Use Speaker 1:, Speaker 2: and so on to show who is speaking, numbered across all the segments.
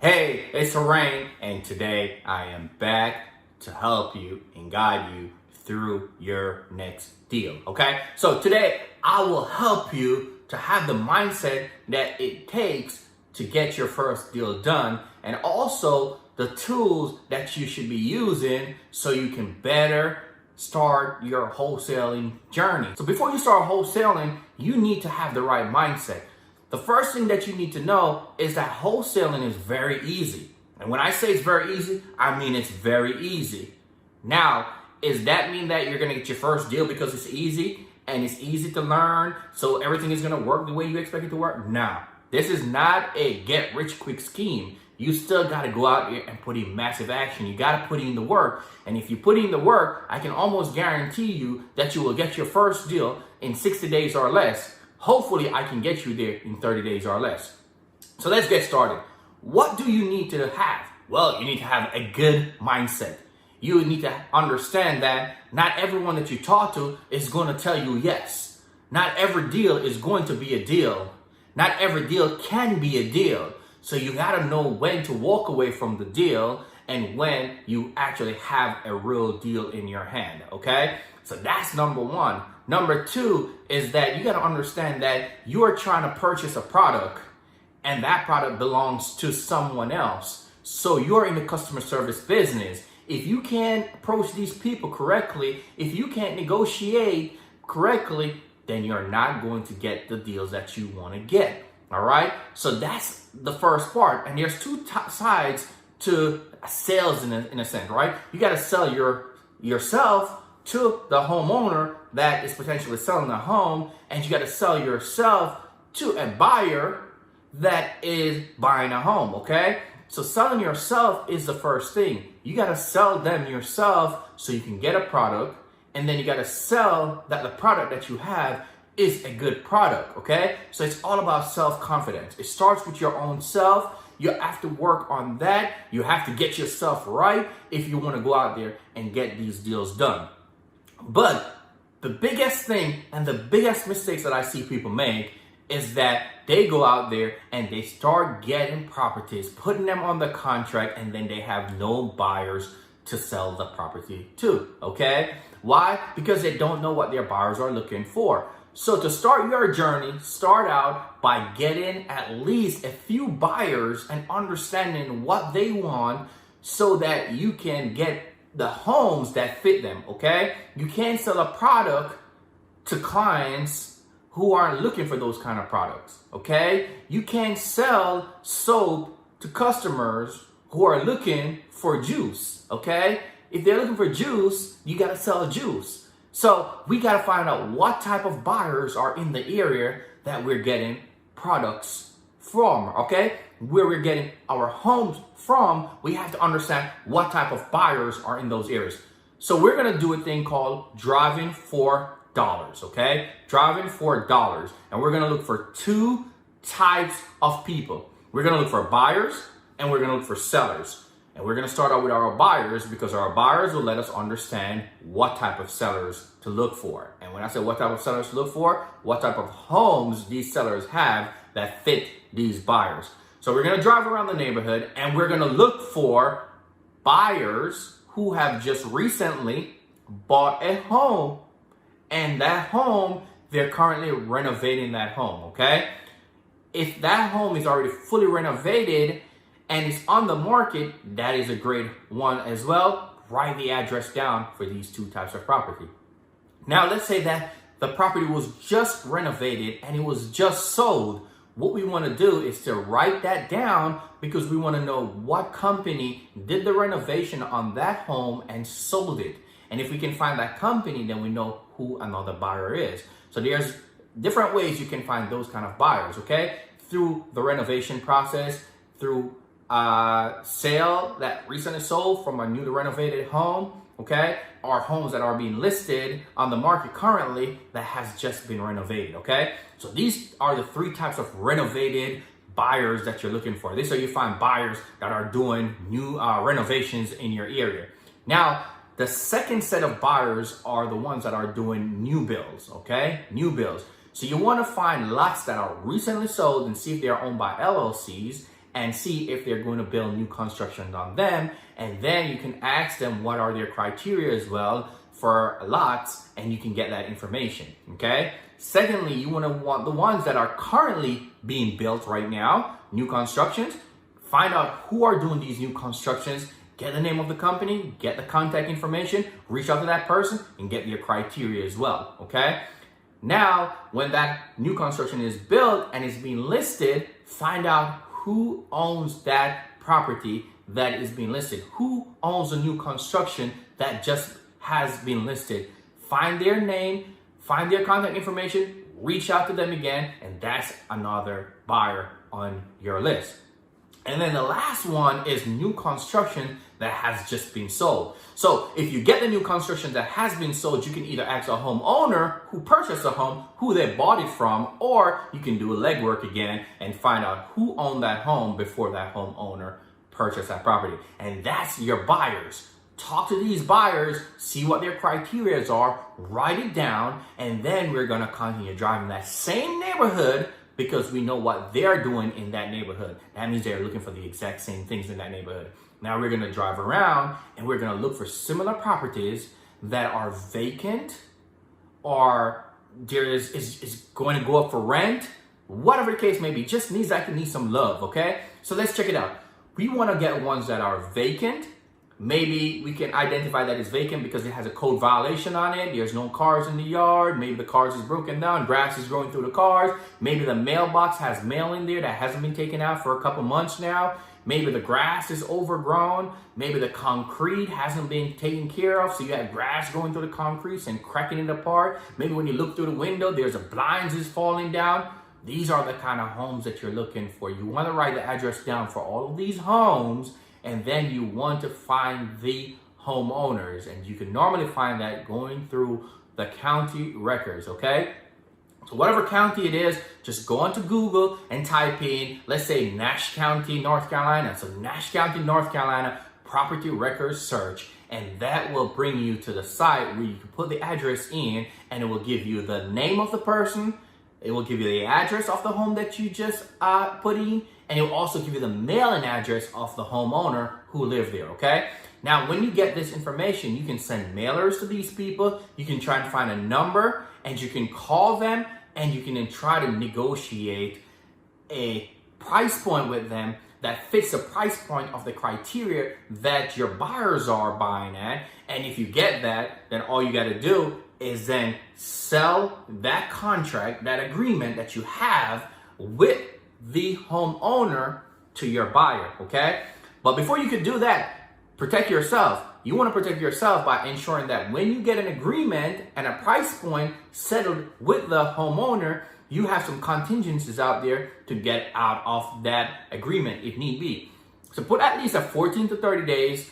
Speaker 1: Hey, it's Rain, and today I am back to help you and guide you through your next deal, okay? So today I will help you to have the mindset that it takes to get your first deal done, and also the tools that you should be using so you can better start your wholesaling journey. So before you start wholesaling, you need to have the right mindset. The first thing that you need to know is that wholesaling is very easy. And when I say it's very easy, I mean it's very easy. Now, does that mean that you're gonna get your first deal because it's easy and it's easy to learn, so everything is gonna work the way you expect it to work? No, this is not a get rich quick scheme. You still gotta go out there and put in massive action. You gotta put in the work. And if you put in the work, I can almost guarantee you that you will get your first deal in 60 days or less. Hopefully, I can get you there in 30 days or less. So let's get started. What do you need to have? Well, you need to have a good mindset. You need to understand that not everyone that you talk to is going to tell you yes. Not every deal is going to be a deal. Not every deal can be a deal. So you got to know when to walk away from the deal and when you actually have a real deal in your hand, okay? So that's number one. Number two is that you got to understand that you are trying to purchase a product and that product belongs to someone else. So you're in the customer service business. If you can't approach these people correctly, if you can't negotiate correctly, then you're not going to get the deals that you want to get. All right. So that's the first part. And there's two sides to sales in a sense, right? You got to sell yourself to the homeowner that is potentially selling the home, and you got to sell yourself to a buyer that is buying a home, okay? So selling yourself is the first thing. You got to sell them yourself so you can get a product, and then you got to sell that the product that you have is a good product, okay? So it's all about self-confidence. It starts with your own self. You have to work on that. You have to get yourself right if you want to go out there and get these deals done. But the biggest thing and the biggest mistakes that I see people make is that they go out there and they start getting properties, putting them on the contract, and then they have no buyers to sell the property to, okay? Why? Because they don't know what their buyers are looking for. So to start your journey, start out by getting at least a few buyers and understanding what they want so that you can get the homes that fit them, okay? You can't sell a product to clients who aren't looking for those kind of products, okay? You can't sell soap to customers who are looking for juice, okay? If they're looking for juice, you gotta sell juice. So we gotta find out what type of buyers are in the area that we're getting products from, okay? Where we're getting our homes from, we have to understand what type of buyers are in those areas. So we're gonna do a thing called driving for dollars, okay? Driving for dollars. And we're gonna look for two types of people. We're gonna look for buyers and we're gonna look for sellers. And we're gonna start out with our buyers because our buyers will let us understand what type of sellers to look for. And when I say what type of sellers to look for, what type of homes these sellers have that fit these buyers. So we're gonna drive around the neighborhood and we're gonna look for buyers who have just recently bought a home, and that home, they're currently renovating that home, okay? If that home is already fully renovated and it's on the market, that is a great one as well. Write the address down for these two types of property. Now, let's say that the property was just renovated and it was just sold. What we want to do is to write that down because we want to know what company did the renovation on that home and sold it. And if we can find that company, then we know who another buyer is. So there's different ways you can find those kind of buyers, okay? Through the renovation process, through sale that recently sold from a newly renovated home, okay? Or homes that are being listed on the market currently that has just been renovated, okay? So these are the three types of renovated buyers that you're looking for. This is how you find buyers that are doing new renovations in your area. Now, the second set of buyers are the ones that are doing new builds, okay? New builds. So you want to find lots that are recently sold and see if they are owned by LLCs and see if they're going to build new constructions on them. And then you can ask them what are their criteria as well for lots, and you can get that information, okay? Secondly, you want the ones that are currently being built right now, new constructions. Find out who are doing these new constructions, get the name of the company, get the contact information, reach out to that person, and get their criteria as well, okay? Now, when that new construction is built and is being listed, find out who owns that property that is being listed. Who owns the new construction that just has been listed? Find their name, find their contact information, reach out to them again, and that's another buyer on your list. And then the last one is new construction that has just been sold. So if you get the new construction that has been sold, you can either ask a homeowner who purchased the home, who they bought it from, or you can do a legwork again and find out who owned that home before that homeowner purchased that property. And that's your buyers. Talk to these buyers, see what their criteria are, write it down, and then we're gonna continue driving that same neighborhood because we know what they're doing in that neighborhood. That means they're looking for the exact same things in that neighborhood. Now we're gonna drive around and we're gonna look for similar properties that are vacant or there is going to go up for rent, whatever the case may be, just needs some love, okay? So let's check it out. We wanna get ones that are vacant. Maybe we can identify that it's vacant because it has a code violation on it. There's no cars in the yard. Maybe the cars is broken down. Grass is growing through the cars. Maybe the mailbox has mail in there that hasn't been taken out for a couple months now. Maybe the grass is overgrown. Maybe the concrete hasn't been taken care of. So you have grass going through the concrete and cracking it apart. Maybe when you look through the window, there's a blinds is falling down. These are the kind of homes that you're looking for. You want to write the address down for all of these homes, and then you want to find the homeowners. And you can normally find that going through the county records, okay? So whatever county it is, just go onto Google and type in, let's say Nash County, North Carolina. So Nash County, North Carolina, property records search. And that will bring you to the site where you can put the address in, and it will give you the name of the person. It will give you the address of the home that you just put in, and it will also give you the mailing address of the homeowner who lived there, okay? Now, when you get this information, you can send mailers to these people. You can try and find a number, and you can call them, and you can then try to negotiate a price point with them that fits the price point of the criteria that your buyers are buying at. And if you get that, then all you got to do is then sell that contract, that agreement that you have with the homeowner to your buyer, okay? But before you could do that, protect yourself. You want to protect yourself by ensuring that when you get an agreement and a price point settled with the homeowner, you have some contingencies out there to get out of that agreement if need be. So put at least a 14 to 30 days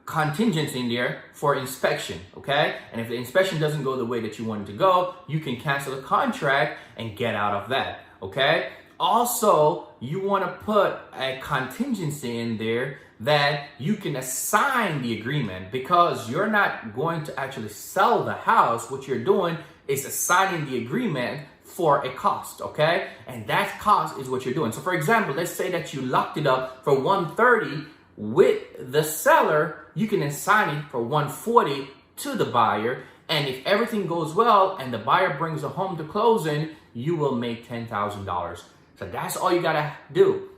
Speaker 1: contingency in there for inspection, okay? And if the inspection doesn't go the way that you want it to go, you can cancel the contract and get out of that, okay? Also, you want to put a contingency in there that you can assign the agreement, because you're not going to actually sell the house. What you're doing is assigning the agreement for a cost, okay? And that cost is what you're doing. So for example, let's say that you locked it up for $130 with the seller, you can assign it for $140 to the buyer. And if everything goes well and the buyer brings the home to closing, you will make $10,000. So that's all you gotta do.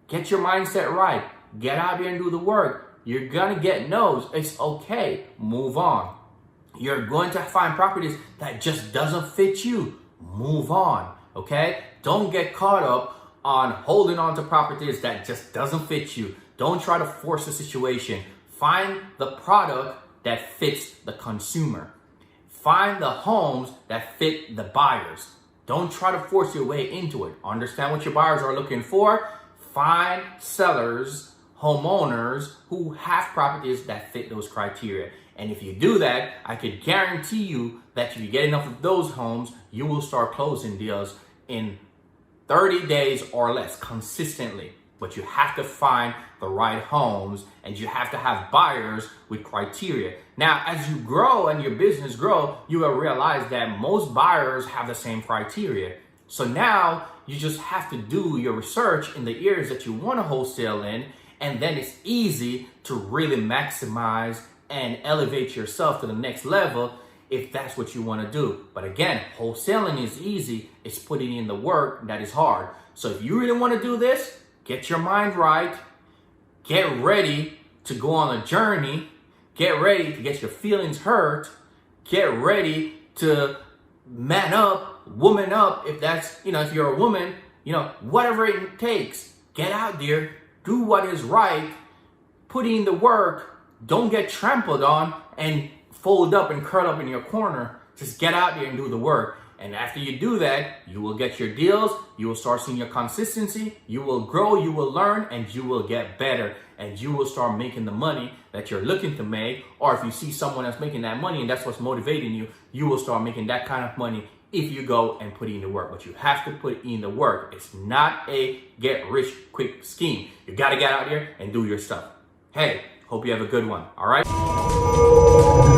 Speaker 1: Get your mindset right. Get out there and do the work. You're gonna get no's. It's okay. Move on. You're going to find properties that just doesn't fit you. Move on, okay? Don't get caught up on holding on to properties that just doesn't fit you. Don't try to force a situation. Find the product that fits the consumer. Find the homes that fit the buyers. Don't try to force your way into it. Understand what your buyers are looking for. Find sellers, homeowners who have properties that fit those criteria. And if you do that, I could guarantee you that if you get enough of those homes, you will start closing deals in 30 days or less consistently. But you have to find the right homes, and you have to have buyers with criteria. Now, as you grow and your business grow, you will realize that most buyers have the same criteria. So now you just have to do your research in the areas that you want to wholesale in, and then it's easy to really maximize and elevate yourself to the next level if that's what you want to do. But again, wholesaling is easy. It's putting in the work that is hard. So if you really want to do this, get your mind right, get ready to go on a journey, get ready to get your feelings hurt, get ready to man up, woman up, if that's, if you're a woman, whatever it takes, get out there, do what is right, put in the work, don't get trampled on and fold up and curl up in your corner. Just get out there and do the work. And after you do that, you will get your deals, you will start seeing your consistency, you will grow, you will learn, and you will get better. And you will start making the money that you're looking to make. Or if you see someone that's making that money and that's what's motivating you, you will start making that kind of money if you go and put in the work. But you have to put in the work. It's not a get rich quick scheme. You got to get out there and do your stuff. Hey, hope you have a good one. All right.